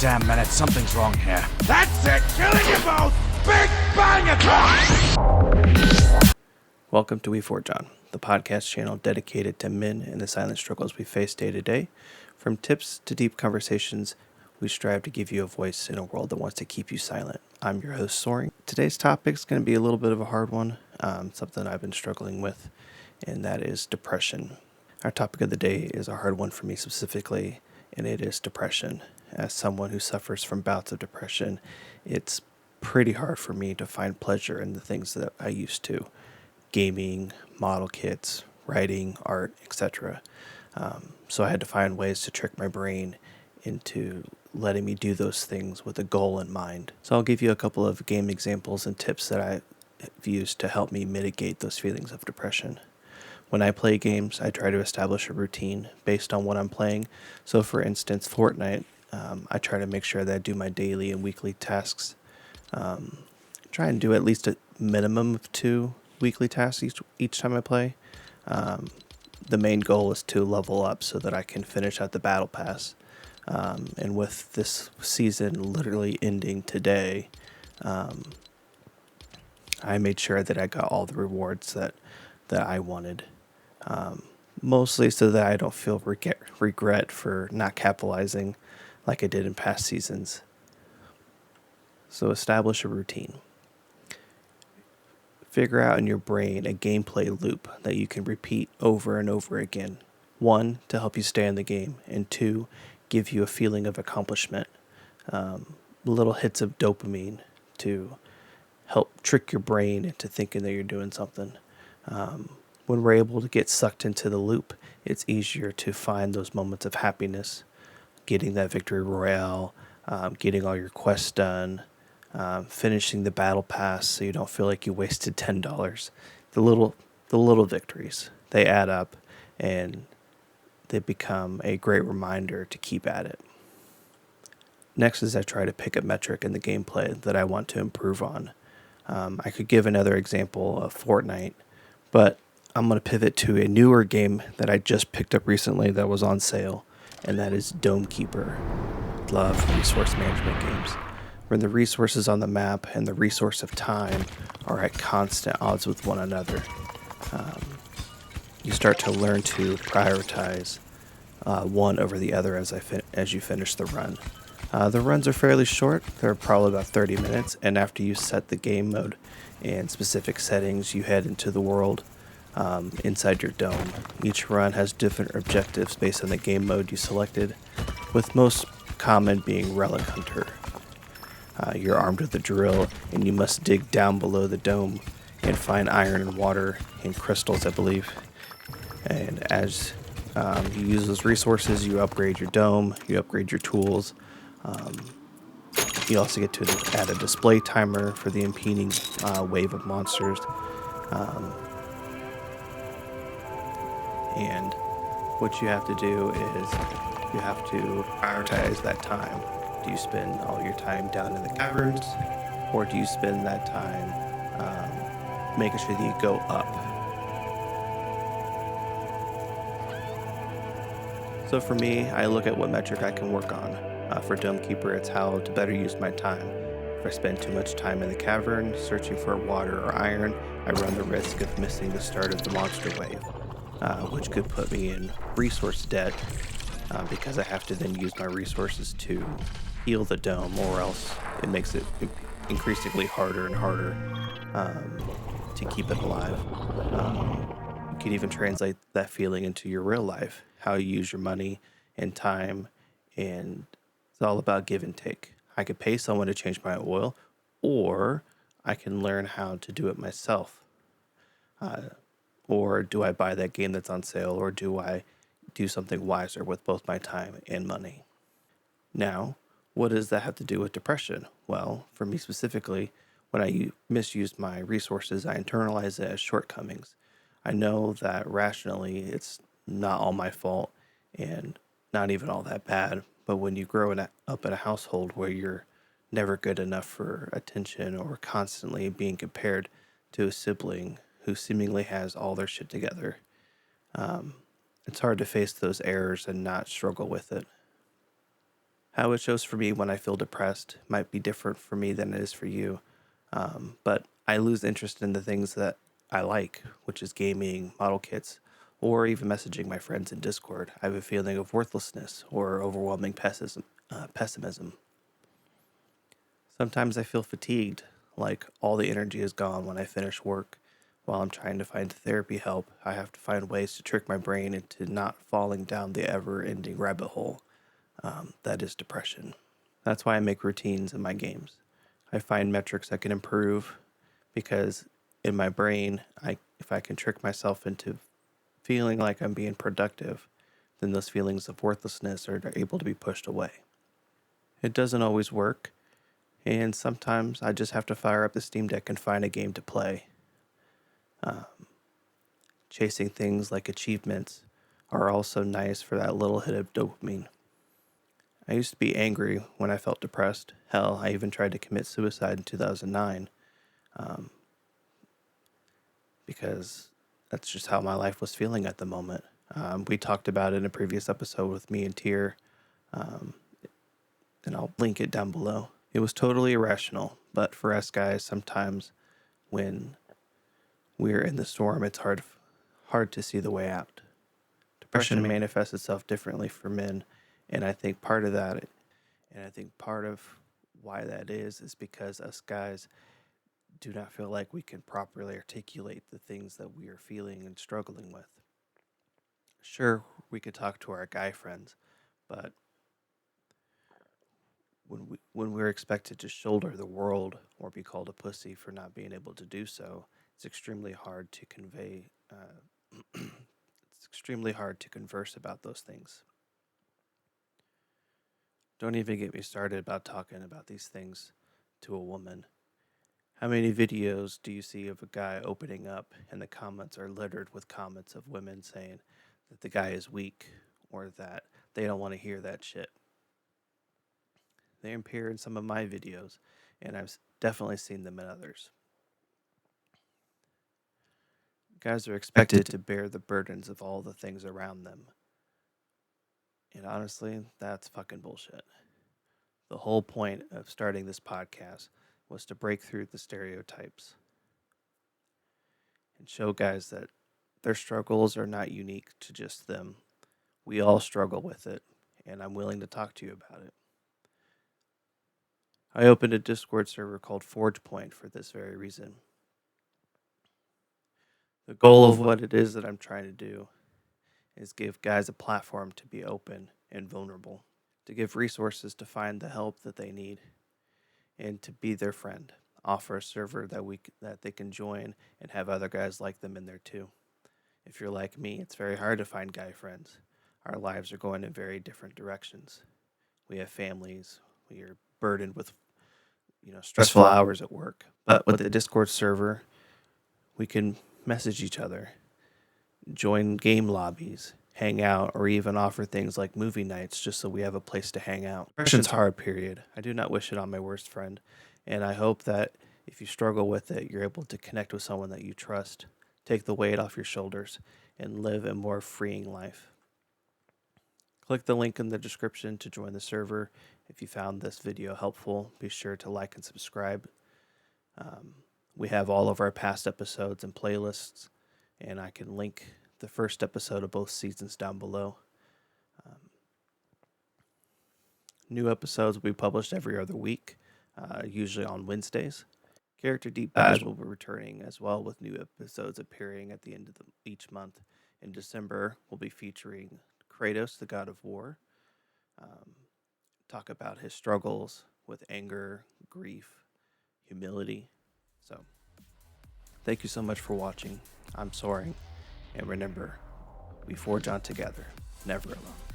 damn minute, something's wrong here. That's it! Killing you both! Big bang attack! Welcome to We For John, the podcast channel dedicated to men and the silent struggles we face day to day. From tips to deep conversations, we strive to give you a voice in a world that wants to keep you silent. I'm your host, Soaring. Today's topic is going to be a little bit of a hard one, something I've been struggling with, and that is depression. Our topic of the day is a hard one for me specifically, and it is depression. As someone who suffers from bouts of depression, it's pretty hard for me to find pleasure in the things that I used to. Gaming, model kits, writing, art, etc. So I had to find ways to trick my brain into letting me do those things with a goal in mind. So I'll give you a couple of game examples and tips that I've used to help me mitigate those feelings of depression. When I play games, I try to establish a routine based on what I'm playing. So for instance, Fortnite, I try to make sure that I do my daily and weekly tasks. Try and do at least a minimum of 2 weekly tasks each time I play. The main goal is to level up so that I can finish out the battle pass. And with this season literally ending today, I made sure that I got all the rewards that I wanted. Mostly so that I don't feel regret for not capitalizing like I did in past seasons. So establish a routine. Figure out in your brain a gameplay loop that you can repeat over and over again. 1, to help you stay in the game, and 2, give you a feeling of accomplishment. Little hits of dopamine to help trick your brain into thinking that you're doing something. When we're able to get sucked into the loop, it's easier to find those moments of happiness, getting that victory royale, getting all your quests done, finishing the battle pass so you don't feel like you wasted $10. The little victories, they add up and they become a great reminder to keep at it. Next is I try to pick a metric in the gameplay that I want to improve on. I could give another example of Fortnite, but I'm going to pivot to a newer game that I just picked up recently that was on sale, and that is Dome Keeper. Love resource management games, where the resources on the map and the resource of time are at constant odds with one another. You start to learn to prioritize one over the other as you finish the run. The runs are fairly short. They're probably about 30 minutes, and after you set the game mode and specific settings, you head into the world inside your dome. Each run has different objectives based on the game mode you selected, with most common being Relic Hunter. You're armed with a drill, and you must dig down below the dome and find iron and water and crystals, I believe. And as you use those resources, you upgrade your dome, you upgrade your tools. You also get to add a display timer for the impending wave of monsters. And what you have to do is you have to prioritize that time. Do you spend all your time down in the caverns, or do you spend that time making sure that you go up? So for me, I look at what metric I can work on. For Dome Keeper, it's how to better use my time. If I spend too much time in the cavern searching for water or iron, I run the risk of missing the start of the monster wave, which could put me in resource debt because I have to then use my resources to heal the dome, or else it makes it increasingly harder and harder to keep it alive. You can even translate that feeling into your real life, how you use your money and time, and it's all about give and take. I could pay someone to change my oil, or I can learn how to do it myself. Or do I buy that game that's on sale, or do I do something wiser with both my time and money? Now, what does that have to do with depression? Well, for me specifically, when I misuse my resources, I internalize it as shortcomings. I know that rationally it's not all my fault and not even all that bad, but when you grow up in a household where you're never good enough for attention or constantly being compared to a sibling who seemingly has all their shit together, it's hard to face those errors and not struggle with it. How it shows for me when I feel depressed might be different for me than it is for you. But I lose interest in the things that I like, which is gaming, model kits, or even messaging my friends in Discord. I have a feeling of worthlessness or overwhelming pessimism. Sometimes I feel fatigued, like all the energy is gone when I finish work. While I'm trying to find therapy help, I have to find ways to trick my brain into not falling down the ever ending rabbit hole that is depression. That's why I make routines in my games. I find metrics that can improve because in my brain, if I can trick myself into feeling like I'm being productive, then those feelings of worthlessness are able to be pushed away. It doesn't always work, and sometimes I just have to fire up the Steam Deck and find a game to play. Chasing things like achievements are also nice for that little hit of dopamine. I used to be angry when I felt depressed. Hell, I even tried to commit suicide in 2009 because that's just how my life was feeling at the moment. We talked about it in a previous episode with me and Tier, and I'll link it down below. It was totally irrational, but for us guys, sometimes when we're in the storm, it's hard to see the way out. Depression manifests itself differently for men, and I think part of why that is because us guys do not feel like we can properly articulate the things that we are feeling and struggling with. Sure, we could talk to our guy friends, but when we're expected to shoulder the world or be called a pussy for not being able to do so, it's extremely hard to convey. It's extremely hard to converse about those things. Don't even get me started about talking about these things to a woman. How many videos do you see of a guy opening up and the comments are littered with comments of women saying that the guy is weak or that they don't want to hear that shit? They appear in some of my videos, and I've definitely seen them in others. Guys are expected to bear the burdens of all the things around them. And honestly, that's fucking bullshit. The whole point of starting this podcast was to break through the stereotypes and show guys that their struggles are not unique to just them. We all struggle with it, and I'm willing to talk to you about it. I opened a Discord server called ForgePoint for this very reason. The goal of what it is that I'm trying to do is give guys a platform to be open and vulnerable, to give resources to find the help that they need, and to be their friend. Offer a server that they can join and have other guys like them in there too. If you're like me, it's very hard to find guy friends. Our lives are going in very different directions. We have families. We are burdened with, stressful hours at work. But with the Discord server, we can message each other, join game lobbies, hang out, or even offer things like movie nights just so we have a place to hang out. Depression's hard, period. I do not wish it on my worst friend, and I hope that if you struggle with it, you're able to connect with someone that you trust, take the weight off your shoulders, and live a more freeing life. Click the link in the description to join the server. If you found this video helpful, be sure to like and subscribe. We have all of our past episodes and playlists, and I can link the first episode of both seasons down below. New episodes will be published every other week, usually on Wednesdays. Character Deep Dives will be returning as well, with new episodes appearing at the end of each month. In December, we'll be featuring Kratos, the God of War. Talk about his struggles with anger, grief, humility. So, thank you so much for watching. I'm Soaring, and remember, we forge on together, never alone.